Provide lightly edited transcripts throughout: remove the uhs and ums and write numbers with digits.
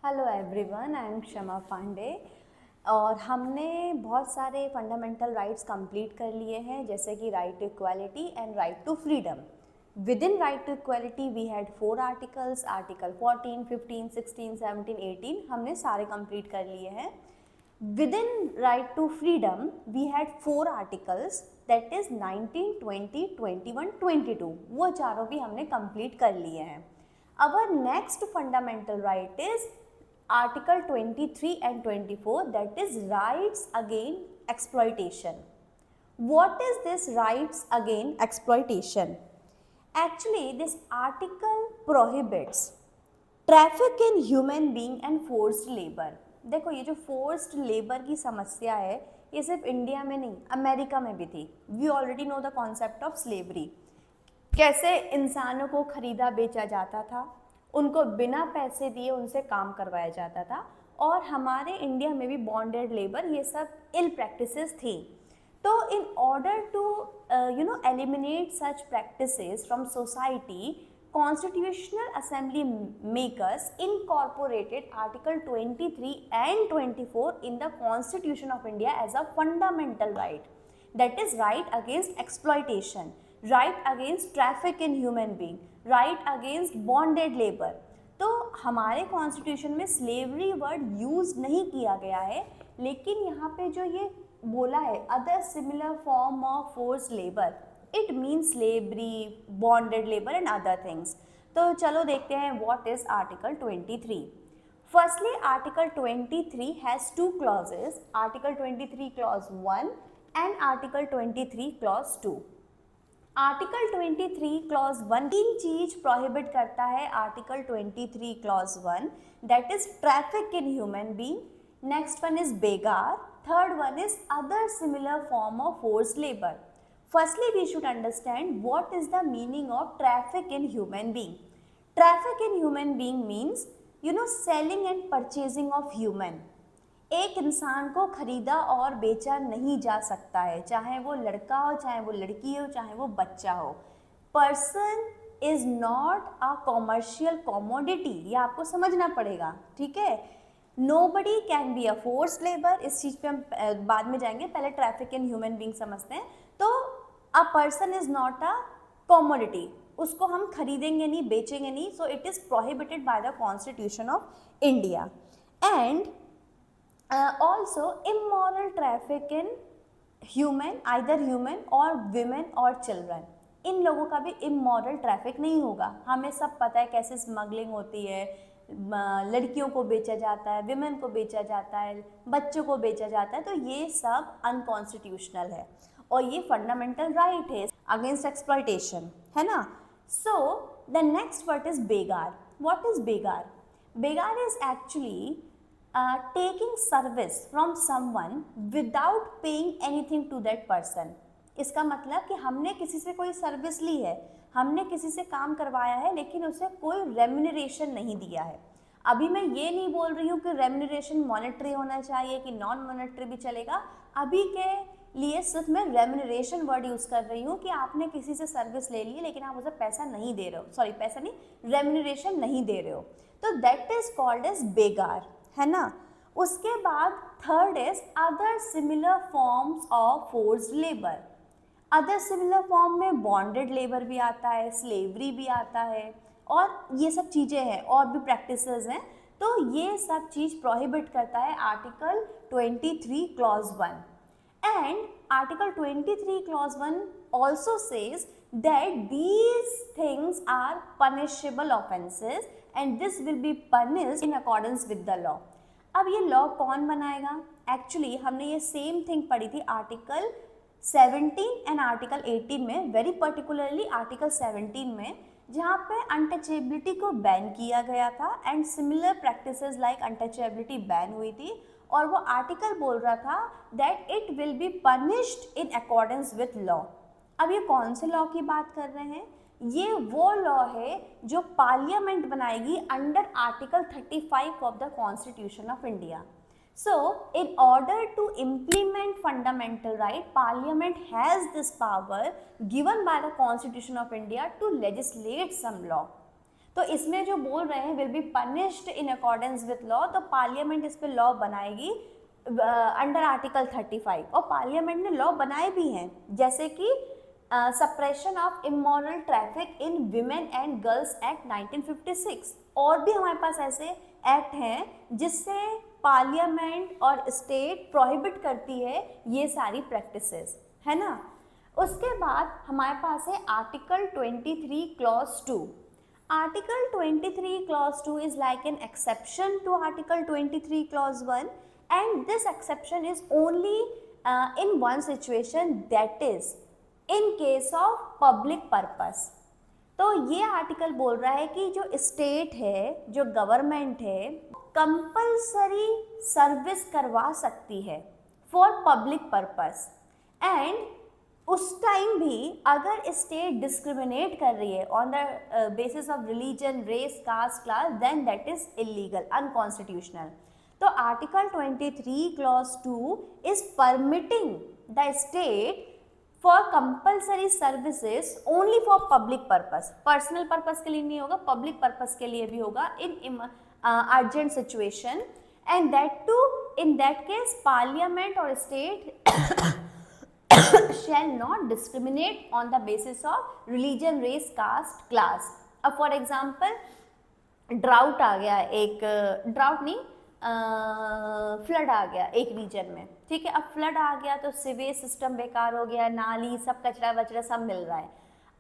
Hello everyone, I am क्षमा पांडे और हमने बहुत सारे फंडामेंटल राइट्स कंप्लीट कर लिए हैं, जैसे कि right to equality and right to freedom. Within right to equality we had 4 articles, article 14, 15, 16, 17, 18 हमने सारे कंप्लीट कर लिए हैं. Within right to freedom we had 4 articles, that is 19, 20, 21, 22. वो चारों भी हमने कंप्लीट कर लिए हैं. Our next fundamental right is Article 23 and 24, that is rights against exploitation. What is this rights against exploitation? Actually, this article prohibits traffic in human being and forced labor. देखो, ये जो forced labor की समस्या है, ये सिर्फ India में नहीं, अमेरिका में भी थी. We already know the concept of slavery. कैसे इंसानों को खरीदा बेचा जाता था, उनको बिना पैसे दिए उनसे काम करवाया जाता था, और हमारे इंडिया में भी बॉन्डेड लेबर, ये सब इल प्रैक्टिसेस थी. तो in order to eliminate such practices from society, constitutional assembly makers incorporated article 23 and 24 in the constitution of India as a fundamental right, that is right against exploitation, right against traffic in human being, right against bonded labour. तो हमारे constitution में slavery word use नहीं किया गया है, लेकिन यहाँ पे जो ये बोला है other similar form of force labour, it means slavery, bonded labour and other things. तो चलो देखते हैं what is article 23. Firstly article 23 has 2 clauses, article 23 clause 1 and article 23 clause 2. Article 23 clause 1 तीन चीज प्रोहिबिट करता है. Article 23 clause 1, that is traffic in human being. Next one is begar. Third one is other similar form of forced labour. Firstly we should understand what is the meaning of traffic in human being. Traffic in human being means selling and purchasing of human. एक इंसान को खरीदा और बेचा नहीं जा सकता है, चाहे वो लड़का हो, चाहे वो लड़की हो, चाहे वो बच्चा हो. Person is not a commercial commodity, ये आपको समझना पड़ेगा, ठीक है. Nobody can be a force labour. इस चीज़ पे हम बाद में जाएंगे, पहले ट्रैफिक इन ह्यूमन बीइंग समझते हैं. तो a person is not a commodity, उसको हम खरीदेंगे नहीं, बेचेंगे नहीं. So it is prohibited by the constitution of India. And also immoral traffic in human, either human or women or children. इन लोगों का भी immoral traffic नहीं होगा. हमें सब पता है कैसे स्मगलिंग होती है, लड़कियों को बेचा जाता है, विमेन को बेचा जाता है, बच्चों को बेचा जाता है. तो ये सब अनकॉन्स्टिट्यूशनल है और ये फंडामेंटल राइट है अगेंस्ट एक्सप्लॉयटेशन, है ना. So the next word is begar. What is begar? Begar is actually taking service from someone without paying anything to that person. इसका मतलब कि हमने किसी से कोई सर्विस ली है, हमने किसी से काम करवाया है, लेकिन उसे कोई रेम्यूनरेशन नहीं दिया है. अभी मैं ये नहीं बोल रही हूँ कि रेम्यूनरेशन मॉनेटरी होना चाहिए कि नॉन मॉनेटरी भी चलेगा. अभी के लिए सिर्फ मैं रेम्यूनरेशन वर्ड यूज़ कर रही हूँ कि आपने किसी से सर्विस ले ली लेकिन आप उसे पैसा नहीं दे रहे हो, सॉरी पैसा नहीं, रेम्यूनरेशन नहीं दे रहे हो. तो दैट इज कॉल्ड एज बेगार, है ना. उसके बाद third is other similar forms of forced labour. Other similar form में बॉन्डेड लेबर भी आता है, स्लेवरी भी आता है, और ये सब चीज़ें हैं, और भी प्रैक्टिसेस हैं. तो ये सब चीज़ प्रोहिबिट करता है article 23 clause 1. And article 23 clause 1 also says that these things are punishable offenses and this will be punished in accordance with the law. अब ये लॉ कौन बनाएगा? एक्चुअली हमने ये सेम थिंग पढ़ी थी आर्टिकल 17 एंड आर्टिकल 18 में, वेरी पर्टिकुलरली आर्टिकल 17 में, जहाँ पे अनटचेबिलिटी को बैन किया गया था and similar practices like untouchability ban हुई थी. और वो आर्टिकल बोल रहा था that it will be punished in accordance with law. अब ये कौन से लॉ की बात कर रहे हैं? ये वो लॉ है जो पार्लियामेंट बनाएगी under article 35 of the constitution of India. So in order to implement fundamental right, parliament has this power given by the constitution of India to legislate some law. तो इसमें जो बोल रहे हैं will be punished in accordance with law, तो parliament इस पे law बनाएगी अंडर आर्टिकल 35, और पार्लियामेंट ने लॉ बनाए भी हैं, जैसे कि suppression of immoral traffic in women and girls act 1956। और भी हमारे पास ऐसे एक्ट हैं जिससे पार्लियामेंट और स्टेट प्रोहिबिट करती है ये सारी प्रैक्टिसेस, है ना। उसके बाद हमारे पास है article 23 clause 2। Article 23 clause 2 is like an exception to article 23 clause 1, and this exception is only in one situation, that is in case of public purpose। तो ये आर्टिकल बोल रहा है कि जो स्टेट है, जो गवर्नमेंट है, कंपल्सरी सर्विस करवा सकती है फॉर पब्लिक पर्पस, एंड उस टाइम भी अगर स्टेट डिस्क्रिमिनेट कर रही है on the basis of religion, race, caste, class, then that is illegal, unconstitutional. तो article 23 clause 2 is permitting the state for compulsory services only for public purpose, personal purpose के लिए नहीं होगा, पब्लिक पर्पस के लिए भी होगा in urgent situation, and that too in that case parliament और state shall not discriminate on the basis of religion, race, caste, class। अब फॉर एग्जाम्पल ड्राउट आ गया, एक ड्राउट नहीं, फ्लड आ गया एक रीजन में, ठीक है। अब फ्लड आ गया तो सीवेज सिस्टम बेकार हो गया, नाली सब कचरा वचरा सब मिल रहा है।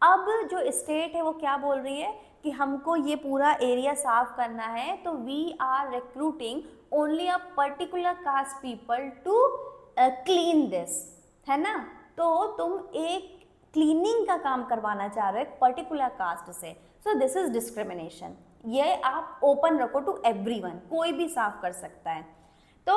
अब जो स्टेट है वो क्या बोल रही है कि हमको ये पूरा एरिया साफ करना है, तो we are recruiting only a particular caste people to clean this, है ना। तो तुम एक क्लीनिंग का काम करवाना चाह रहे हो एक पर्टिकुलर कास्ट से, सो दिस इज डिस्क्रिमिनेशन। ये आप ओपन रखो टू एवरीवन, कोई भी साफ कर सकता है। तो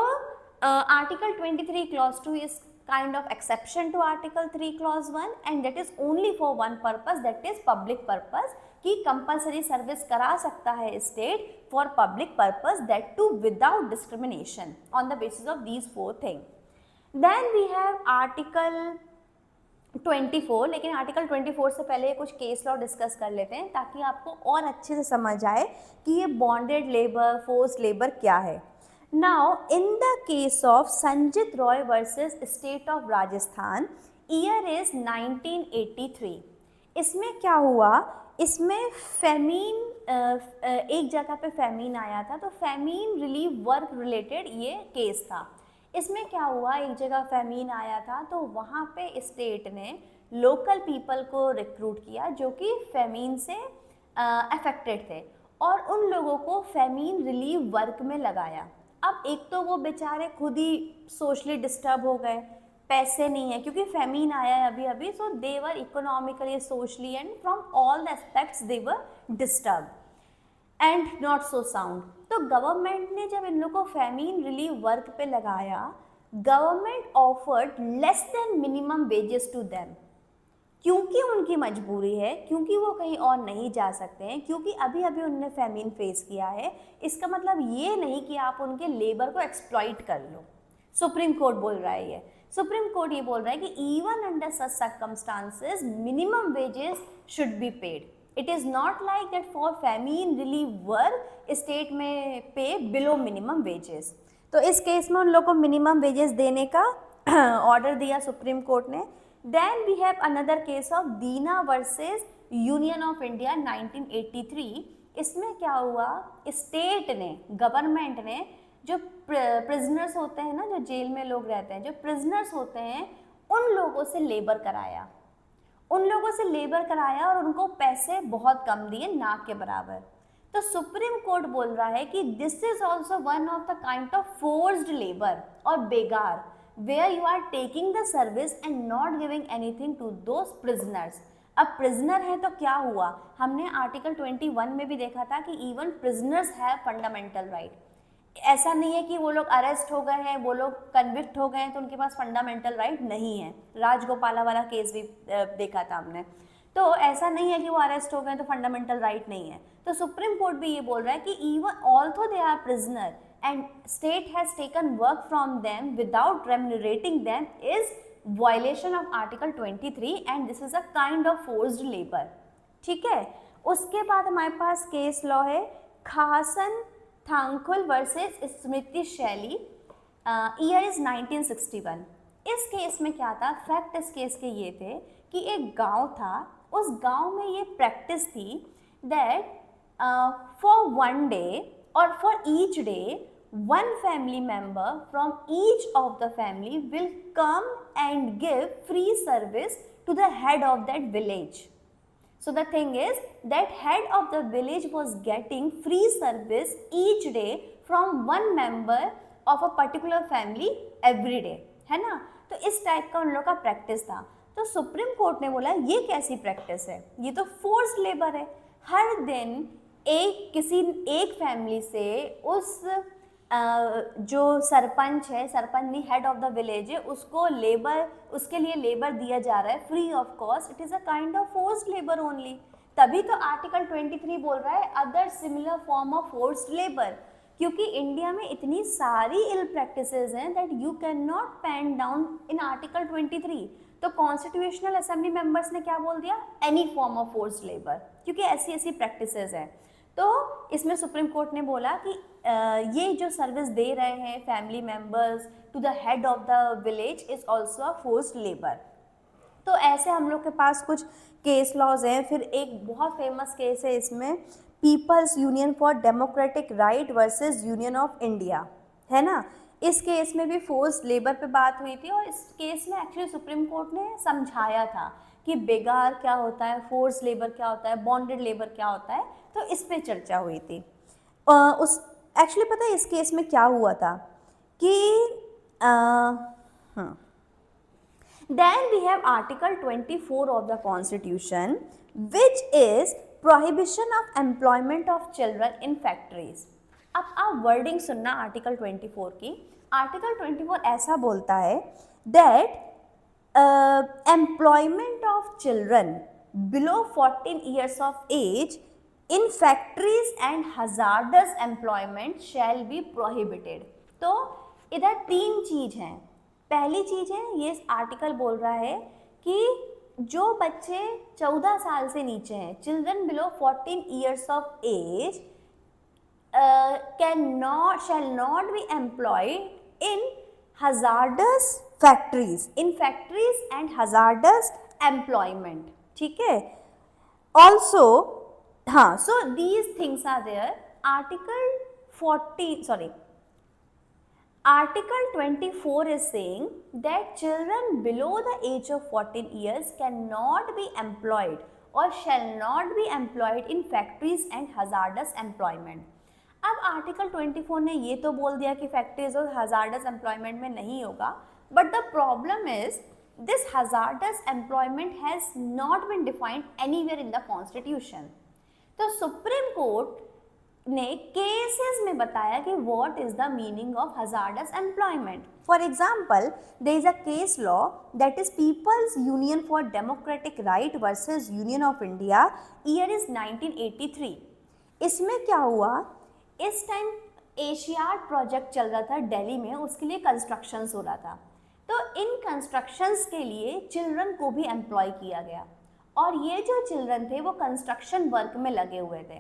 article 23 clause 2 is kind of exception to article 3 clause 1, and that is only for one purpose, that is public purpose, कि कंपल्सरी सर्विस करा सकता है state for public purpose, that too without discrimination on the basis of these 4 thing. Then we have article 24, लेकिन article 24 से पहले कुछ case law discuss कर लेते हैं ताकि आपको और अच्छे से समझ आए कि ये बॉन्डेड लेबर, फोर्स लेबर क्या है। Now in the case of Sanjit Roy versus state of Rajasthan, year is 1983। इसमें क्या हुआ, इसमें फेमीन, एक जगह पे फेमीन आया था, तो फेमीन रिलीफ वर्क रिलेटेड ये केस था। इसमें क्या हुआ, एक जगह फेमीन आया था तो वहाँ पे स्टेट ने लोकल पीपल को रिक्रूट किया जो कि फेमीन से अफेक्टेड थे, और उन लोगों को फेमीन रिलीफ वर्क में लगाया। अब एक तो वो बेचारे खुद ही सोशली डिस्टर्ब हो गए, पैसे नहीं है क्योंकि फेमीन आया है अभी अभी, so they were economically, socially and from all the aspects they were disturb and not so sound. तो गवर्नमेंट ने जब इन लोगों को फेमीन रिलीफ वर्क पे लगाया, government offered less than minimum wages to them, क्योंकि उनकी मजबूरी है, क्योंकि वो कहीं और नहीं जा सकते हैं, क्योंकि अभी अभी उन्होंने फेमीन फेस किया है। इसका मतलब ये नहीं कि आप उनके लेबर को एक्सप्लॉइट कर लो, सुप्रीम कोर्ट बोल रहा है ये। सुप्रीम कोर्ट ये बोल रहा है कि even under such circumstances minimum wages should be paid. It is not like that for famine relief work state में पे बिलो मिनिमम वेजेस। तो इस केस में उन लोगों को मिनिमम वेजेस देने का ऑर्डर दिया सुप्रीम कोर्ट ने। Then we have another case of Deena versus Union of India 1983। इसमें क्या हुआ, स्टेट ने, गवर्नमेंट ने जो प्रिजनर्स होते हैं ना, जो जेल में लोग रहते हैं, जो प्रिजनर्स होते हैं, उन लोगों से लेबर कराया, उन लोगों से लेबर कराया और उनको पैसे बहुत कम दिए, ना के बराबर। तो सुप्रीम कोर्ट बोल रहा है कि this is also one of the kind of forced labour और begar, where you are taking the service and not giving anything to those prisoners. अब प्रिजनर है तो क्या हुआ, हमने आर्टिकल 21 में भी देखा था कि even prisoners have fundamental right. ऐसा नहीं है कि वो लोग अरेस्ट हो गए हैं, वो लोग कन्विक्ट हो गए हैं तो उनके पास फंडामेंटल राइट नहीं है। राजगोपाला वाला केस भी देखा था हमने। तो ऐसा नहीं है कि वो अरेस्ट हो गए तो फंडामेंटल राइट नहीं है। तो सुप्रीम कोर्ट भी ये बोल रहा है कि even also they are prisoner and state has taken work from them without remunerating them is violation of article 23 and this is a kind of forced labour. ठीक है। उसके बाद हमारे पास केस लॉ है खासन थांकुल वर्सेस स्मृति शैली, ईयर इज 1961। इस case में क्या था, फैक्ट इस केस के ये थे कि एक गांव था, उस गांव में ये प्रैक्टिस थी दैट फॉर वन डे और for each day one family member from each of the family will come and give free service to the head of that village. So the thing is that head of the village was getting free service each day from one member of a particular family every day, है ना। तो इस type का उन लोगों का practice था। तो सुप्रीम कोर्ट ने बोला ये कैसी प्रैक्टिस है, ये तो फोर्स लेबर है। हर दिन एक फैमिली से उस जो सरपंच है, सरपंच नहीं, हेड ऑफ द विलेज है, उसको लेबर, उसके लिए लेबर दिया जा रहा है free of cost. It is a kind of forced labour only. तभी तो आर्टिकल 23 बोल रहा है other similar form of forced labour, क्योंकि इंडिया में इतनी सारी इल प्रैक्टिसेस हैं that you can not pen down in article 23। तो कॉन्स्टिट्यूशनल असेंबली मेंबर्स ने क्या बोल दिया, any form of forced labour, क्योंकि ऐसी ऐसी प्रैक्टिसेस हैं। तो इसमें सुप्रीम कोर्ट ने बोला कि ये जो सर्विस दे रहे हैं family members to the head of the village is also a forced labour. तो ऐसे हम लोग के पास कुछ केस लॉज हैं। फिर एक बहुत फेमस केस है इसमें, people's union for democratic right versus Union of India, है ना। इस केस में भी फोर्स्ड लेबर पे बात हुई थी, और इस केस में एक्चुअली सुप्रीम कोर्ट ने समझाया था कि बेगार क्या होता है, फोर्स लेबर क्या होता है, बॉन्डेड लेबर क्या होता है। तो इस पे चर्चा हुई थी। उस एक्चुअली पता है इस केस में क्या हुआ था कि then we have article 24 of the constitution which is prohibition of employment of children in factories। अब आप वर्डिंग सुनना आर्टिकल 24 की। आर्टिकल 24 ऐसा बोलता है that employment of children below 14 years of age in factories and hazardous employment shall be prohibited। तो इधर तीन चीज हैं। पहली चीज है, ये आर्टिकल बोल रहा है कि जो बच्चे 14 साल से नीचे हैं, children below 14 years of age shall not be employed in hazardous factories and hazardous employment, ठीक है। Also हाँ, so these things are there। Article 24 is saying that children below the age of 14 years cannot be employed or shall not be employed in factories and hazardous employment। अब article 24 ने ये तो बोल दिया कि फैक्ट्रीज और hazardous employment में नहीं होगा, but the problem is this hazardous employment has not been defined anywhere in the constitution. तो सुप्रीम कोर्ट ने केसेस में बताया कि what is the meaning of hazardous employment. For example, there is a case law that is people's union for democratic right versus Union of India, year is 1983। इसमें क्या हुआ, इस time Asiad project चल रहा था दिल्ली में, उसके लिए कंस्ट्रक्शंस हो रहा था। तो इन कंस्ट्रक्शंस के लिए चिल्ड्रन को भी एम्प्लॉय किया गया, और ये जो चिल्ड्रन थे वो कंस्ट्रक्शन वर्क में लगे हुए थे।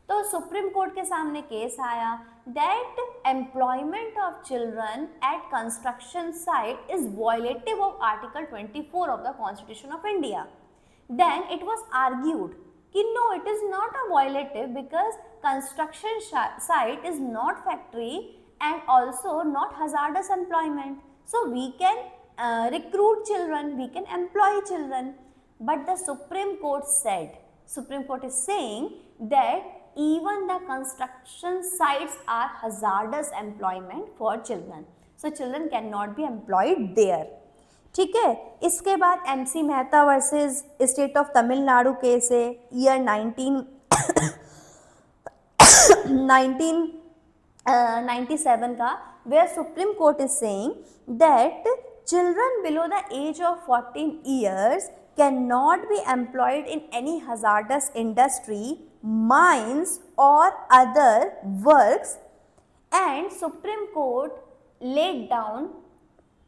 तो सुप्रीम कोर्ट के सामने केस आया that employment of children at construction site is violative of article 24 of the constitution of India. Then it was argued कि no, it is not a violative because construction site is not factory and also not hazardous employment, so we can recruit children, we can employ children. But the Supreme Court said, Supreme Court is saying that even the construction sites are hazardous employment for children, so children cannot be employed there। ठीक है। इसके बाद MC Mehta versus state of Tamil Nadu case है, year 1997 का, where supreme court is saying that children below the age of 14 years can not be employed in any hazardous industry, mines और other works, and supreme court laid down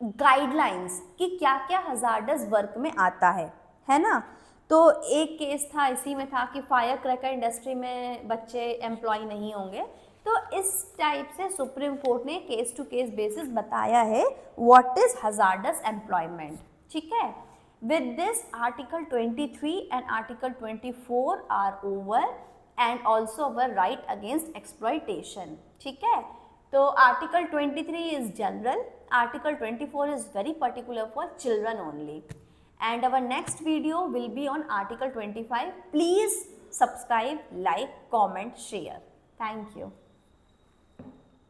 guidelines कि क्या क्या hazardous work में आता है ना। तो एक केस था, इसी में था कि फायर क्रैकर इंडस्ट्री में बच्चे एम्प्लॉय नहीं होंगे। तो इस टाइप से सुप्रीम कोर्ट ने केस टू केस बेसिस बताया है व्हाट इज हजार्डस एम्प्लॉयमेंट। ठीक है, with this article 23 and article 24 are over and also our right against exploitation. ठीक है, तो article 23 is general, article 24 is very particular for children only, and our next video will be on article 25. Please subscribe, like, comment, share. Thank you.